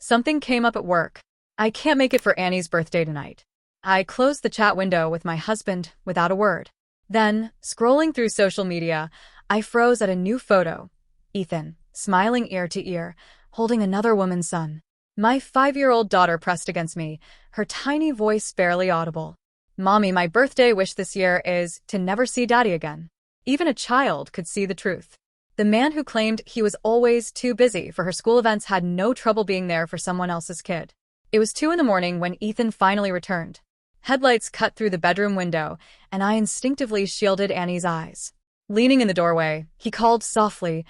Something came up at work. I can't make it for Annie's birthday tonight. I closed the chat window with my husband without a word. Then, scrolling through social media, I froze at a new photo. Ethan, smiling ear to ear, holding another woman's son. My 5-year-old daughter pressed against me, her tiny voice barely audible. Mommy, my birthday wish this year is to never see Daddy again. Even a child could see the truth. The man who claimed he was always too busy for her school events had no trouble being there for someone else's kid. It was 2 in the morning when Ethan finally returned. Headlights cut through the bedroom window, and I instinctively shielded Annie's eyes. Leaning in the doorway, he called softly,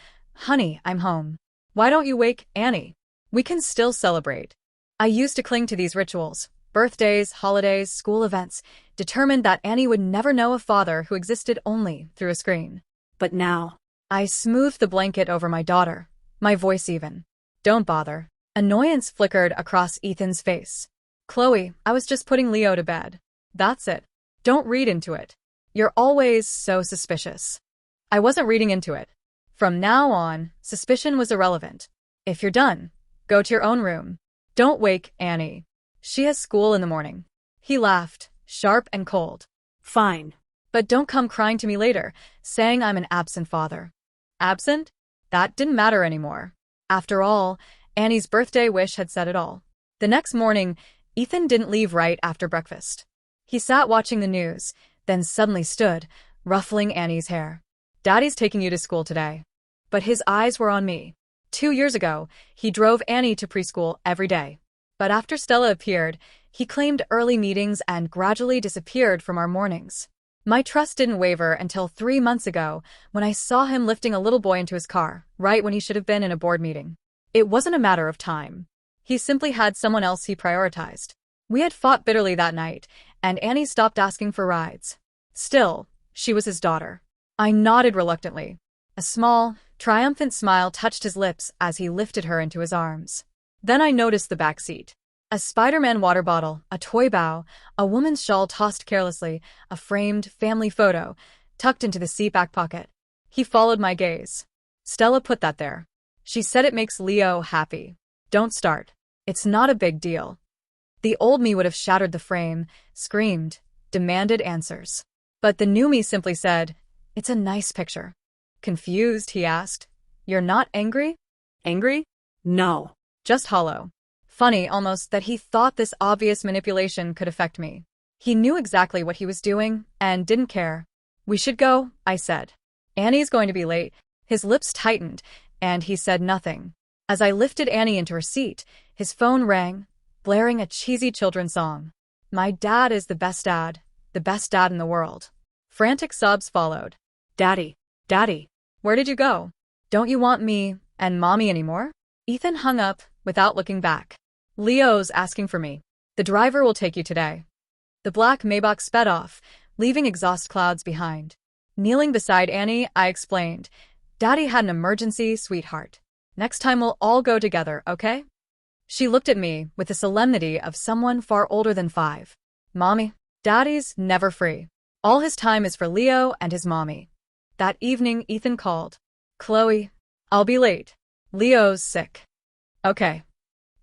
"Honey, I'm home. Why don't you wake Annie? We can still celebrate." I used to cling to these rituals, birthdays, holidays, school events, determined that Annie would never know a father who existed only through a screen. But now, I smoothed the blanket over my daughter, my voice even. "Don't bother." Annoyance flickered across Ethan's face. "Chloe, I was just putting Leo to bed. That's it. Don't read into it. You're always so suspicious." I wasn't reading into it. From now on, suspicion was irrelevant. "If you're done, go to your own room. Don't wake Annie. She has school in the morning." He laughed, sharp and cold. "Fine. But don't come crying to me later, saying I'm an absent father." Absent? That didn't matter anymore. After all, Annie's birthday wish had said it all. The next morning, Ethan didn't leave right after breakfast. He sat watching the news, then suddenly stood, ruffling Annie's hair. "Daddy's taking you to school today." But his eyes were on me. 2 years ago, he drove Annie to preschool every day. But after Stella appeared, he claimed early meetings and gradually disappeared from our mornings. My trust didn't waver until 3 months ago, when I saw him lifting a little boy into his car, right when he should have been in a board meeting. It wasn't a matter of time. He simply had someone else he prioritized. We had fought bitterly that night, and Annie stopped asking for rides. Still, she was his daughter. I nodded reluctantly. A small, triumphant smile touched his lips as he lifted her into his arms. Then I noticed the back seat. A Spider-Man water bottle, a toy bow, a woman's shawl tossed carelessly, a framed family photo, tucked into the seat back pocket. He followed my gaze. "Stella put that there. She said it makes Leo happy. Don't start. It's not a big deal." The old me would have shattered the frame, screamed, demanded answers. But the new me simply said, "It's a nice picture." Confused, he asked, "You're not angry?" "Angry? No. Just hollow." Funny almost that he thought this obvious manipulation could affect me. He knew exactly what he was doing and didn't care. "We should go," I said. "Annie's going to be late." His lips tightened, and he said nothing. As I lifted Annie into her seat, his phone rang, blaring a cheesy children's song. "My dad is the best dad in the world." Frantic sobs followed. "Daddy, Daddy, where did you go? Don't you want me and Mommy anymore?" Ethan hung up without looking back. "Leo's asking for me. The driver will take you today." The black Maybach sped off, leaving exhaust clouds behind. Kneeling beside Annie, I explained, "Daddy had an emergency, sweetheart. Next time we'll all go together, okay?" She looked at me with the solemnity of someone far older than 5. "Mommy, Daddy's never free. All his time is for Leo and his mommy." That evening, Ethan called. "Chloe, I'll be late. Leo's sick." "Okay."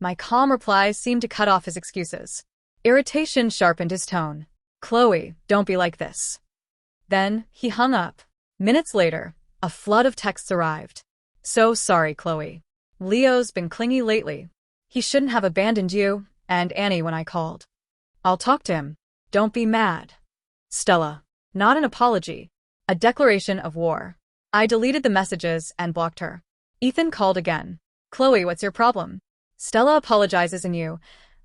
My calm reply seemed to cut off his excuses. Irritation sharpened his tone. "Chloe, don't be like this." Then, he hung up. Minutes later, a flood of texts arrived. "So sorry, Chloe. Leo's been clingy lately. He shouldn't have abandoned you and Annie when I called. I'll talk to him. Don't be mad. Stella." Not an apology. A declaration of war. I deleted the messages and blocked her. Ethan called again. "Chloe, what's your problem?" "Stella apologizes and you."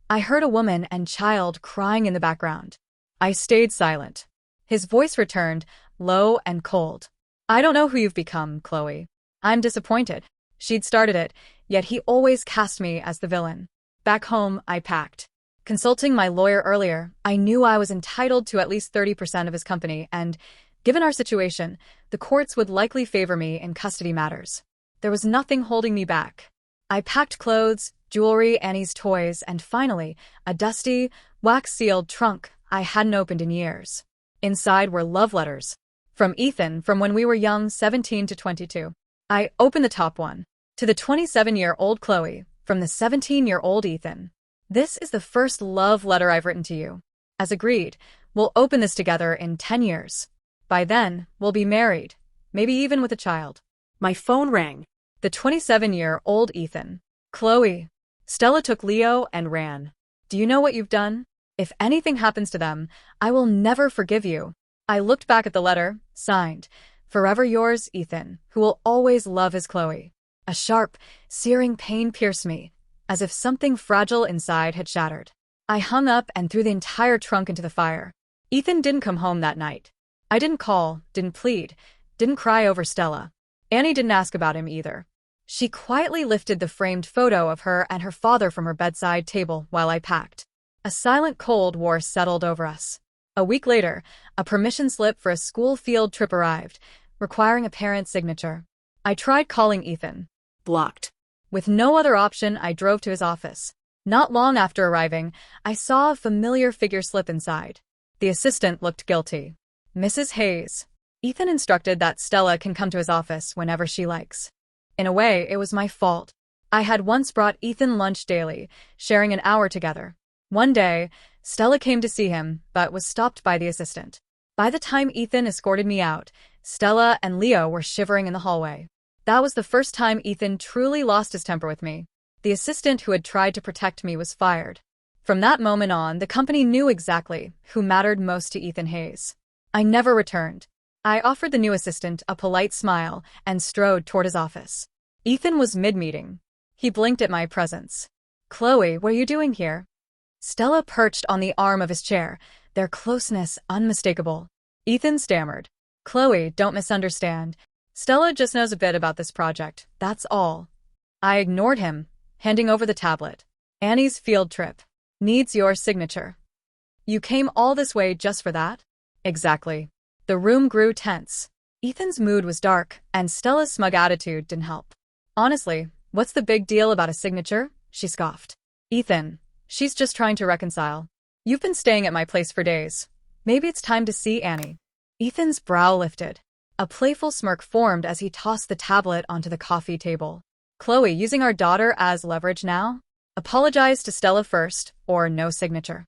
I heard a woman and child crying in the background. I stayed silent. His voice returned, low and cold. "I don't know who you've become, Chloe. I'm disappointed." She'd started it, yet he always cast me as the villain. Back home, I packed. Consulting my lawyer earlier, I knew I was entitled to at least 30% of his company and, given our situation, the courts would likely favor me in custody matters. There was nothing holding me back. I packed clothes, jewelry, Annie's toys, and finally, a dusty, wax-sealed trunk I hadn't opened in years. Inside were love letters. From Ethan, from when we were young, 17 to 22. I opened the top one. "To the 27-year-old Chloe, From the 17-year-old Ethan. This is the first love letter I've written to you. As agreed, we'll open this together in 10 years. By then, we'll be married, maybe even with a child. My phone rang. The 27-year-old Ethan. Chloe. Stella took Leo and ran. Do you know what you've done? If anything happens to them, I will never forgive you. I looked back at the letter, signed, Forever yours, Ethan, who will always love his Chloe. A sharp, searing pain pierced me, as if something fragile inside had shattered. I hung up and threw the entire trunk into the fire. Ethan didn't come home that night. I didn't call, didn't plead, didn't cry over Stella. Annie didn't ask about him either. She quietly lifted the framed photo of her and her father from her bedside table while I packed. A silent Cold War settled over us. A week later, a permission slip for a school field trip arrived, requiring a parent's signature. I tried calling Ethan. Blocked. With no other option, I drove to his office. Not long after arriving, I saw a familiar figure slip inside. The assistant looked guilty. Mrs. Hayes. Ethan instructed that Stella can come to his office whenever she likes. In a way, it was my fault. I had once brought Ethan lunch daily, sharing an hour together. One day, Stella came to see him, but was stopped by the assistant. By the time Ethan escorted me out, Stella and Leo were shivering in the hallway. That was the first time Ethan truly lost his temper with me. The assistant who had tried to protect me was fired. From that moment on, the company knew exactly who mattered most to Ethan Hayes. I never returned. I offered the new assistant a polite smile and strode toward his office. Ethan was mid-meeting. He blinked at my presence. Chloe, what are you doing here? Stella perched on the arm of his chair, their closeness unmistakable. Ethan stammered. Chloe, don't misunderstand. Stella just knows a bit about this project, that's all. I ignored him, handing over the tablet. Annie's field trip. Needs your signature. You came all this way just for that? Exactly. The room grew tense. Ethan's mood was dark, and Stella's smug attitude didn't help. Honestly, what's the big deal about a signature? She scoffed. Ethan, she's just trying to reconcile. You've been staying at my place for days. Maybe it's time to see Annie. Ethan's brow lifted. A playful smirk formed as he tossed the tablet onto the coffee table. Chloe, using our daughter as leverage now? Apologize to Stella first, or no signature.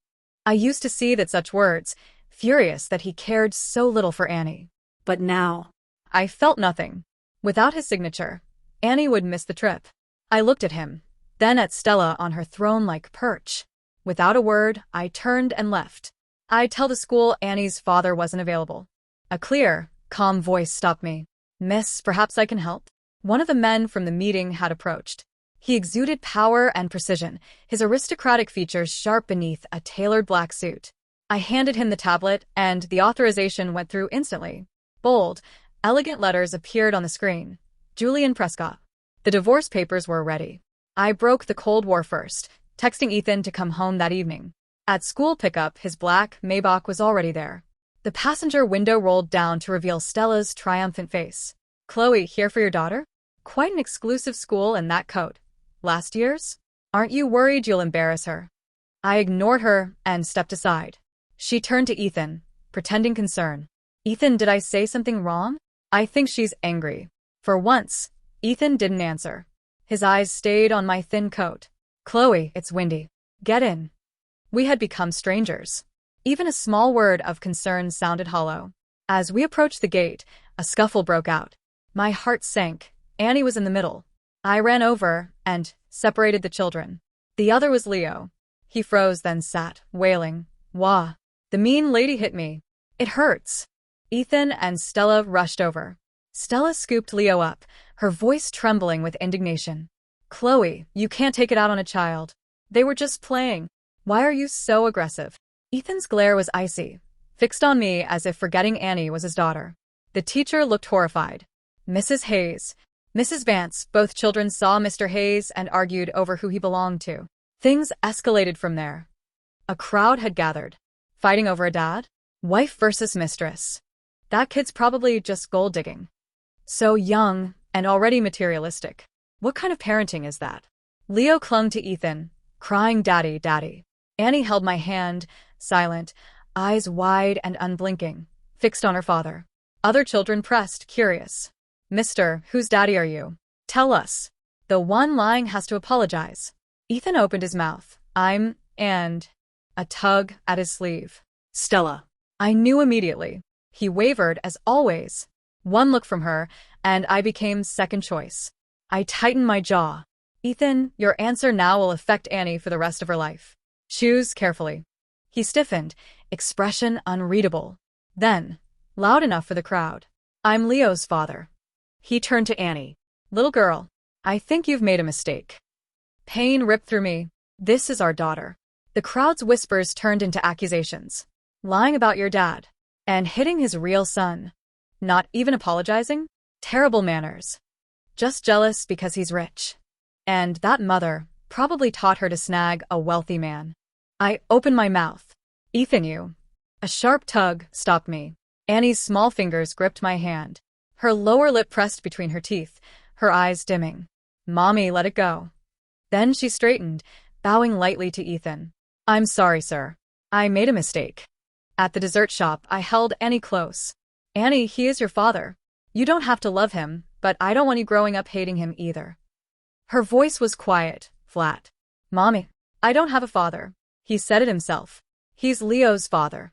I used to see that such words, furious that he cared so little for Annie. But now, I felt nothing. Without his signature, Annie would miss the trip. I looked at him, then at Stella on her throne-like perch. Without a word, I turned and left. I'd tell the school Annie's father wasn't available. A clear, calm voice stopped me. Miss, perhaps I can help? One of the men from the meeting had approached. He exuded power and precision, his aristocratic features sharp beneath a tailored black suit. I handed him the tablet, and the authorization went through instantly. Bold, elegant letters appeared on the screen. Julian Prescott. The divorce papers were ready. I broke the Cold War first, texting Ethan to come home that evening. At school pickup, his black Maybach was already there. The passenger window rolled down to reveal Stella's triumphant face. Chloe, here for your daughter? Quite an exclusive school in that coat. Last year's? Aren't you worried you'll embarrass her? I ignored her and stepped aside. She turned to Ethan, pretending concern. Ethan, did I say something wrong? I think she's angry. For once, Ethan didn't answer. His eyes stayed on my thin coat. Chloe, it's windy. Get in. We had become strangers. Even a small word of concern sounded hollow. As we approached the gate, a scuffle broke out. My heart sank. Annie was in the middle. I ran over and separated the children. The other was Leo. He froze, then sat, wailing. Wah. The mean lady hit me. It hurts. Ethan and Stella rushed over. Stella scooped Leo up, her voice trembling with indignation. Chloe, you can't take it out on a child. They were just playing. Why are you so aggressive? Ethan's glare was icy, fixed on me as if forgetting Annie was his daughter. The teacher looked horrified. Mrs. Hayes. Mrs. Vance, both children saw Mr. Hayes and argued over who he belonged to. Things escalated from there. A crowd had gathered. Fighting over a dad? Wife versus mistress. That kid's probably just gold digging. So young and already materialistic. What kind of parenting is that? Leo clung to Ethan, crying, Daddy, Daddy. Annie held my hand, silent, eyes wide and unblinking, fixed on her father. Other children pressed, curious. Mister, whose daddy are you? Tell us. The one lying has to apologize. Ethan opened his mouth. And a tug at his sleeve. Stella. I knew immediately. He wavered as always. One look from her, and I became second choice. I tightened my jaw. Ethan, your answer now will affect Annie for the rest of her life. Choose carefully. He stiffened, expression unreadable. Then, loud enough for the crowd. I'm Leo's father. He turned to Annie. Little girl, I think you've made a mistake. Pain ripped through me. This is our daughter. The crowd's whispers turned into accusations. Lying about your dad. And hitting his real son. Not even apologizing? Terrible manners. Just jealous because he's rich. And that mother probably taught her to snag a wealthy man. I opened my mouth. Ethan, you. A sharp tug stopped me. Annie's small fingers gripped my hand. Her lower lip pressed between her teeth, her eyes dimming. Mommy, let it go. Then she straightened, bowing lightly to Ethan. I'm sorry, sir. I made a mistake. At the dessert shop, I held Annie close. Annie, he is your father. You don't have to love him, but I don't want you growing up hating him either. Her voice was quiet, flat. Mommy, I don't have a father. He said it himself. He's Leo's father.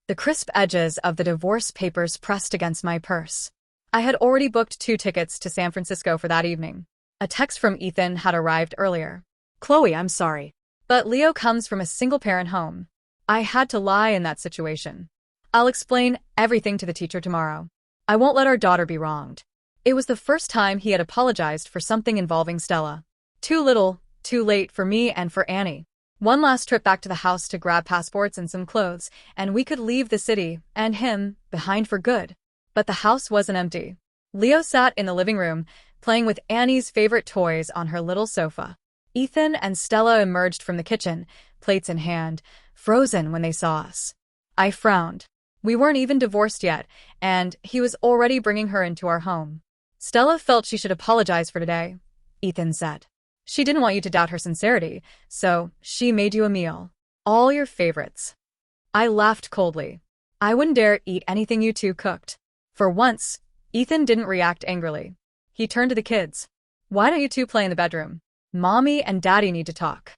The crisp edges of the divorce papers pressed against my purse. I had already booked 2 tickets to San Francisco for that evening. A text from Ethan had arrived earlier. Chloe, I'm sorry. But Leo comes from a single-parent home. I had to lie in that situation. I'll explain everything to the teacher tomorrow. I won't let our daughter be wronged. It was the first time he had apologized for something involving Stella. Too little, too late for me and for Annie. One last trip back to the house to grab passports and some clothes, and we could leave the city, and him, behind for good. But the house wasn't empty. Leo sat in the living room, playing with Annie's favorite toys on her little sofa. Ethan and Stella emerged from the kitchen, plates in hand, frozen when they saw us. I frowned. We weren't even divorced yet, and he was already bringing her into our home. Stella felt she should apologize for today, Ethan said. She didn't want you to doubt her sincerity, so she made you a meal. All your favorites. I laughed coldly. I wouldn't dare eat anything you two cooked. For once, Ethan didn't react angrily. He turned to the kids. Why don't you two play in the bedroom? Mommy and Daddy need to talk.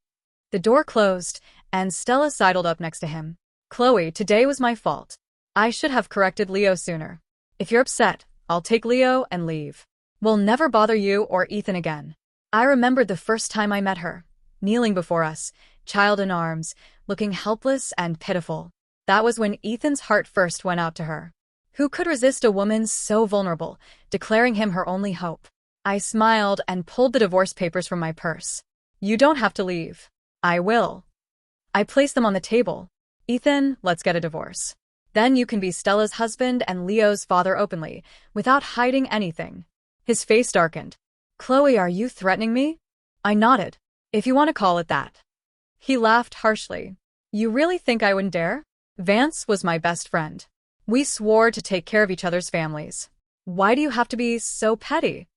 The door closed, and Stella sidled up next to him. Chloe, today was my fault. I should have corrected Leo sooner. If you're upset, I'll take Leo and leave. We'll never bother you or Ethan again. I remembered the first time I met her, kneeling before us, child in arms, looking helpless and pitiful. That was when Ethan's heart first went out to her. Who could resist a woman so vulnerable, declaring him her only hope? I smiled and pulled the divorce papers from my purse. You don't have to leave. I will. I placed them on the table. Ethan, let's get a divorce. Then you can be Stella's husband and Leo's father openly, without hiding anything. His face darkened. Chloe, are you threatening me? I nodded. If you want to call it that. He laughed harshly. You really think I wouldn't dare? Vance was my best friend. We swore to take care of each other's families. Why do you have to be so petty?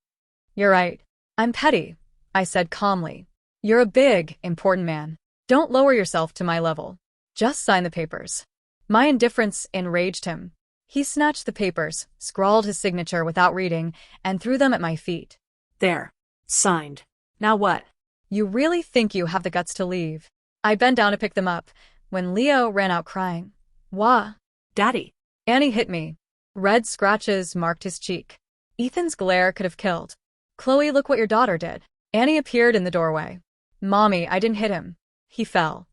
You're right. I'm petty, I said calmly. You're a big, important man. Don't lower yourself to my level. Just sign the papers. My indifference enraged him. He snatched the papers, scrawled his signature without reading, and threw them at my feet. There. Signed. Now what? You really think you have the guts to leave? I bent down to pick them up, when Leo ran out crying. Wah. Daddy. Annie hit me. Red scratches marked his cheek. Ethan's glare could have killed. Chloe, look what your daughter did. Annie appeared in the doorway. Mommy, I didn't hit him. He fell.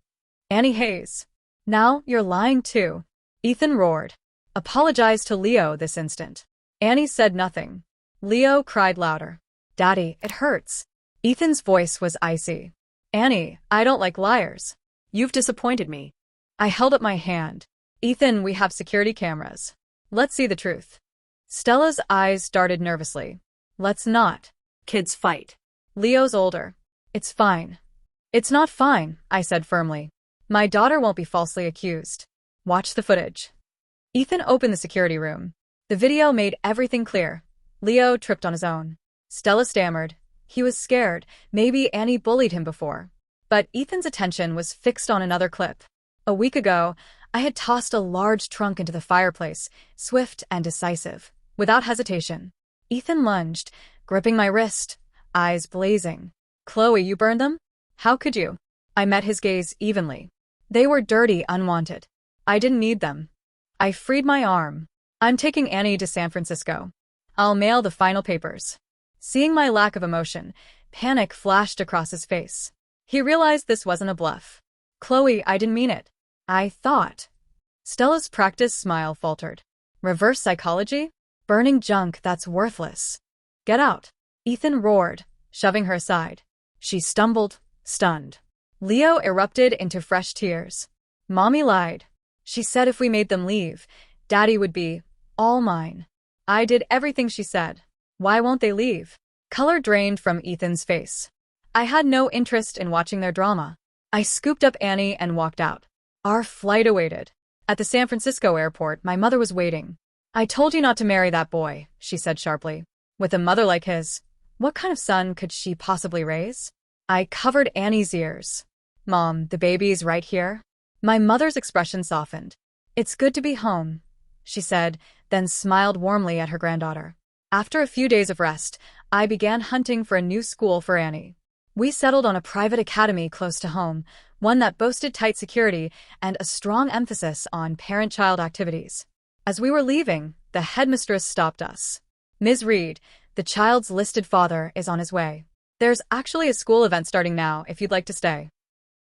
Annie Hayes. Now you're lying too. Ethan roared. Apologize to Leo this instant. Annie said nothing. Leo cried louder. Daddy, it hurts. Ethan's voice was icy. Annie, I don't like liars. You've disappointed me. I held up my hand. Ethan, we have security cameras. Let's see the truth. Stella's eyes darted nervously. Let's not. Kids fight. Leo's older. It's fine. It's not fine, I said firmly. My daughter won't be falsely accused. Watch the footage. Ethan opened the security room. The video made everything clear. Leo tripped on his own. Stella stammered. He was scared. Maybe Annie bullied him before. But Ethan's attention was fixed on another clip. A week ago, I had tossed a large trunk into the fireplace, swift and decisive, without hesitation. Ethan lunged, gripping my wrist, eyes blazing. Chloe, you burned them? How could you? I met his gaze evenly. They were dirty, unwanted. I didn't need them. I freed my arm. I'm taking Annie to San Francisco. I'll mail the final papers. Seeing my lack of emotion, panic flashed across his face. He realized this wasn't a bluff. Chloe, I didn't mean it. I thought. Stella's practiced smile faltered. Reverse psychology? Burning junk that's worthless. Get out. Ethan roared, shoving her aside. She stumbled, stunned. Leo erupted into fresh tears. Mommy lied. She said if we made them leave, Daddy would be all mine. I did everything she said. Why won't they leave? Color drained from Ethan's face. I had no interest in watching their drama. I scooped up Annie and walked out. Our flight awaited. At the San Francisco airport, my mother was waiting. I told you not to marry that boy, she said sharply. With a mother like his, what kind of son could she possibly raise? I covered Annie's ears. Mom, the baby's right here. My mother's expression softened. It's good to be home, she said, then smiled warmly at her granddaughter. After a few days of rest, I began hunting for a new school for Annie. We settled on a private academy close to home, one that boasted tight security and a strong emphasis on parent-child activities. As we were leaving, the headmistress stopped us. Ms. Reed, the child's listed father, is on his way. There's actually a school event starting now if you'd like to stay.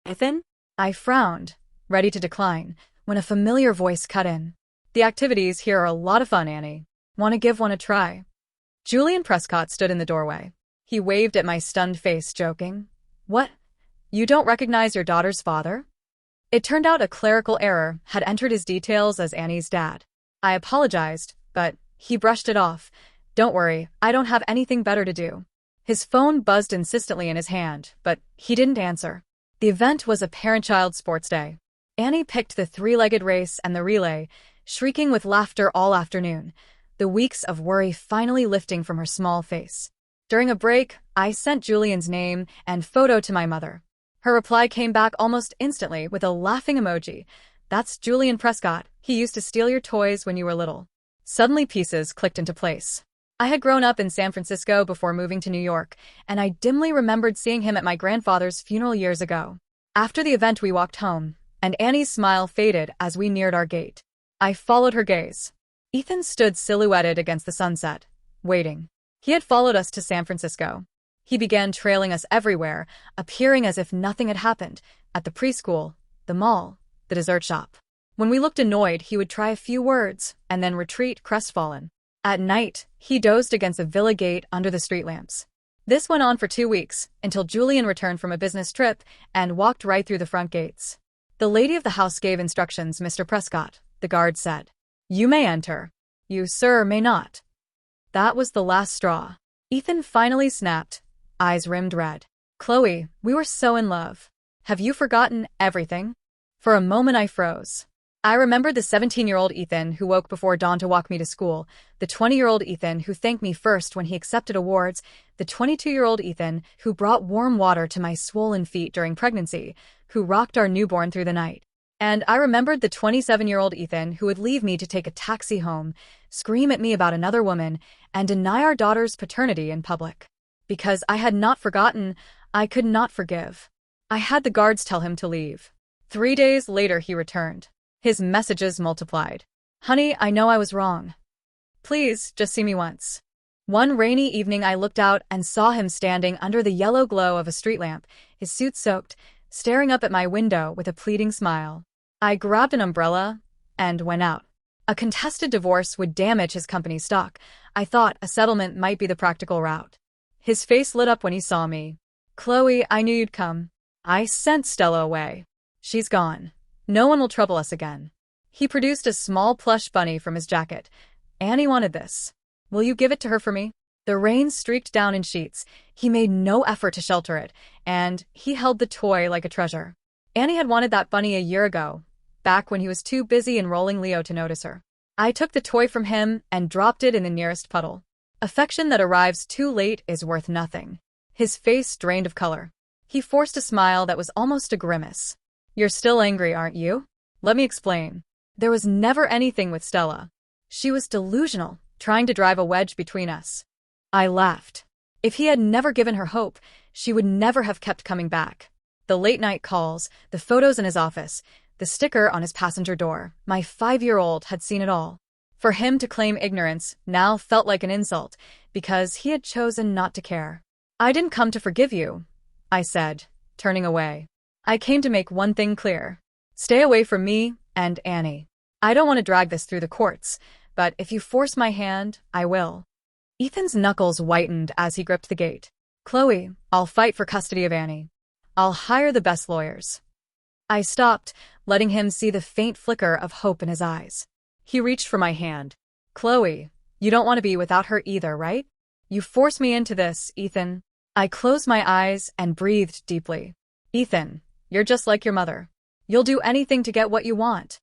Ethan? I frowned, ready to decline, when a familiar voice cut in. The activities here are a lot of fun, Annie. Want to give one a try? Julian Prescott stood in the doorway. He waved at my stunned face, joking. What? You don't recognize your daughter's father? It turned out a clerical error had entered his details as Annie's dad. I apologized, but he brushed it off. Don't worry, I don't have anything better to do. His phone buzzed insistently in his hand, but he didn't answer. The event was a parent-child sports day. Annie picked the three-legged race and the relay, shrieking with laughter all afternoon, the weeks of worry finally lifting from her small face. During a break, I sent Julian's name and photo to my mother. Her reply came back almost instantly with a laughing emoji. That's Julian Prescott. He used to steal your toys when you were little. Suddenly pieces clicked into place. I had grown up in San Francisco before moving to New York, and I dimly remembered seeing him at my grandfather's funeral years ago. After the event, we walked home, and Annie's smile faded as we neared our gate. I followed her gaze. Ethan stood silhouetted against the sunset, waiting. He had followed us to San Francisco. He began trailing us everywhere, appearing as if nothing had happened, at the preschool, the mall, the dessert shop. When we looked annoyed, he would try a few words, and then retreat crestfallen. At night, he dozed against a villa gate under the street lamps. This went on for 2 weeks, until Julian returned from a business trip and walked right through the front gates. The lady of the house gave instructions, Mr. Prescott, the guard said. You may enter. You, sir, may not. That was the last straw. Ethan finally snapped, eyes rimmed red. Chloe, we were so in love. Have you forgotten everything? For a moment I froze. I remembered the 17-year-old Ethan who woke before dawn to walk me to school, the 20-year-old Ethan who thanked me first when he accepted awards, the 22-year-old Ethan who brought warm water to my swollen feet during pregnancy, who rocked our newborn through the night. And I remembered the 27-year-old Ethan who would leave me to take a taxi home, scream at me about another woman, and deny our daughter's paternity in public. Because I had not forgotten, I could not forgive. I had the guards tell him to leave. 3 days later he returned. His messages multiplied. Honey, I know I was wrong. Please, just see me once. One rainy evening I looked out and saw him standing under the yellow glow of a street lamp, his suit soaked, staring up at my window with a pleading smile. I grabbed an umbrella and went out. A contested divorce would damage his company's stock. I thought a settlement might be the practical route. His face lit up when he saw me. Chloe, I knew you'd come. I sent Stella away. She's gone. No one will trouble us again. He produced a small plush bunny from his jacket. Annie wanted this. Will you give it to her for me? The rain streaked down in sheets. He made no effort to shelter it, and he held the toy like a treasure. Annie had wanted that bunny a year ago, back when he was too busy enrolling Leo to notice her. I took the toy from him and dropped it in the nearest puddle. Affection that arrives too late is worth nothing. His face drained of color. He forced a smile that was almost a grimace. You're still angry, aren't you? Let me explain. There was never anything with Stella. She was delusional, trying to drive a wedge between us. I laughed. If he had never given her hope, she would never have kept coming back. The late-night calls, the photos in his office, the sticker on his passenger door. My 5-year-old had seen it all. For him to claim ignorance now felt like an insult, because he had chosen not to care. "I didn't come to forgive you," I said, turning away. "I came to make one thing clear. Stay away from me and Annie. I don't want to drag this through the courts, but if you force my hand, I will." Ethan's knuckles whitened as he gripped the gate. "Chloe, I'll fight for custody of Annie. I'll hire the best lawyers." I stopped, letting him see the faint flicker of hope in his eyes. He reached for my hand. "Chloe, you don't want to be without her either, right? You forced me into this, Ethan." I closed my eyes and breathed deeply. "Ethan, you're just like your mother. You'll do anything to get what you want."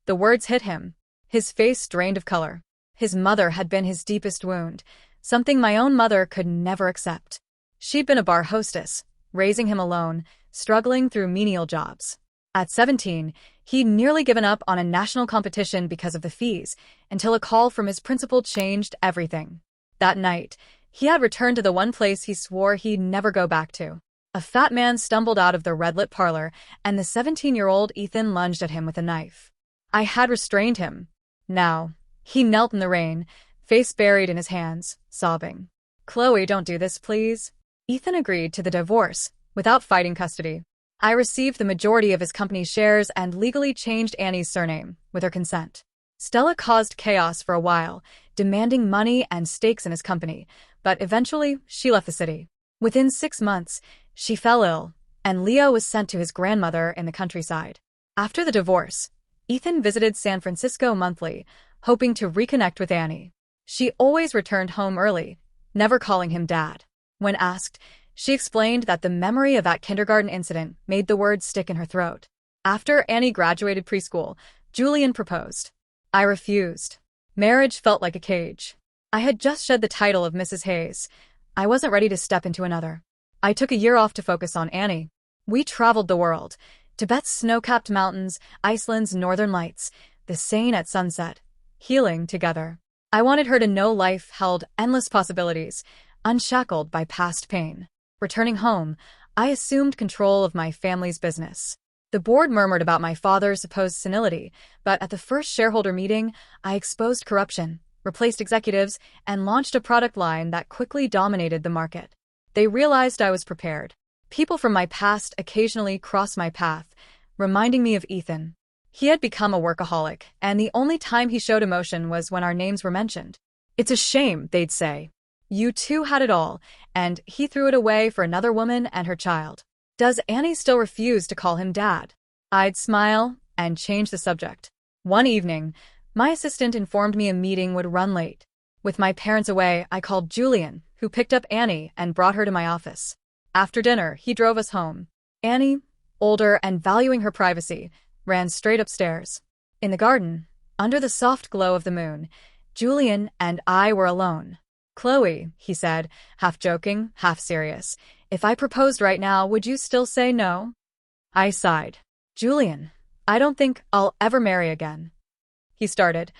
The words hit him. His face drained of color. His mother had been his deepest wound, something my own mother could never accept. She'd been a bar hostess, raising him alone, struggling through menial jobs. At 17, he'd nearly given up on a national competition because of the fees, until a call from his principal changed everything. That night, he had returned to the one place he swore he'd never go back to. A fat man stumbled out of the red-lit parlor, and the 17-year-old Ethan lunged at him with a knife. I had restrained him. Now, he knelt in the rain, face buried in his hands, sobbing. "Chloe, don't do this, please." Ethan agreed to the divorce, without fighting custody. I received the majority of his company's shares and legally changed Annie's surname, with her consent. Stella caused chaos for a while, demanding money and stakes in his company, but eventually she left the city. Within 6 months, she fell ill, and Leo was sent to his grandmother in the countryside. After the divorce, Ethan visited San Francisco monthly, hoping to reconnect with Annie. She always returned home early, never calling him Dad. When asked, she explained that the memory of that kindergarten incident made the words stick in her throat. After Annie graduated preschool, Julian proposed. I refused. Marriage felt like a cage. I had just shed the title of Mrs. Hayes. I wasn't ready to step into another. I took a year off to focus on Annie. We traveled the world. Tibet's snow-capped mountains, Iceland's northern lights, the Seine at sunset, healing together. I wanted her to know life held endless possibilities, unshackled by past pain. Returning home, I assumed control of my family's business. The board murmured about my father's supposed senility, but at the first shareholder meeting, I exposed corruption, replaced executives, and launched a product line that quickly dominated the market. They realized I was prepared. People from my past occasionally crossed my path, reminding me of Ethan. He had become a workaholic, and the only time he showed emotion was when our names were mentioned. "It's a shame," they'd say. "You two had it all, and he threw it away for another woman and her child. Does Annie still refuse to call him Dad?" I'd smile and change the subject. One evening, my assistant informed me a meeting would run late. With my parents away, I called Julian, who picked up Annie and brought her to my office. After dinner, he drove us home. Annie, older and valuing her privacy, ran straight upstairs. In the garden, under the soft glow of the moon, Julian and I were alone. "Chloe," he said, half joking, half serious, "if I proposed right now, would you still say no?" I sighed. "Julian, I don't think I'll ever marry again." He started.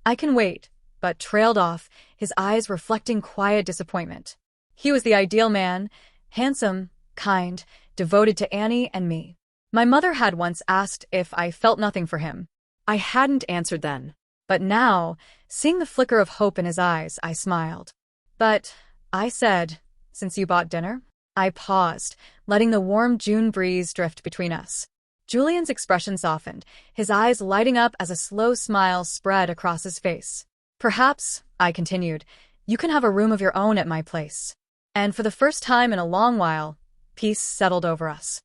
"I can wait," but trailed off, his eyes reflecting quiet disappointment. He was the ideal man, handsome, kind, devoted to Annie and me. My mother had once asked if I felt nothing for him. I hadn't answered then. But now, seeing the flicker of hope in his eyes, I smiled. "But," I said, "since you bought dinner?" I paused, letting the warm June breeze drift between us. Julian's expression softened, his eyes lighting up as a slow smile spread across his face. "Perhaps," I continued, "you can have a room of your own at my place." And for the first time in a long while, peace settled over us.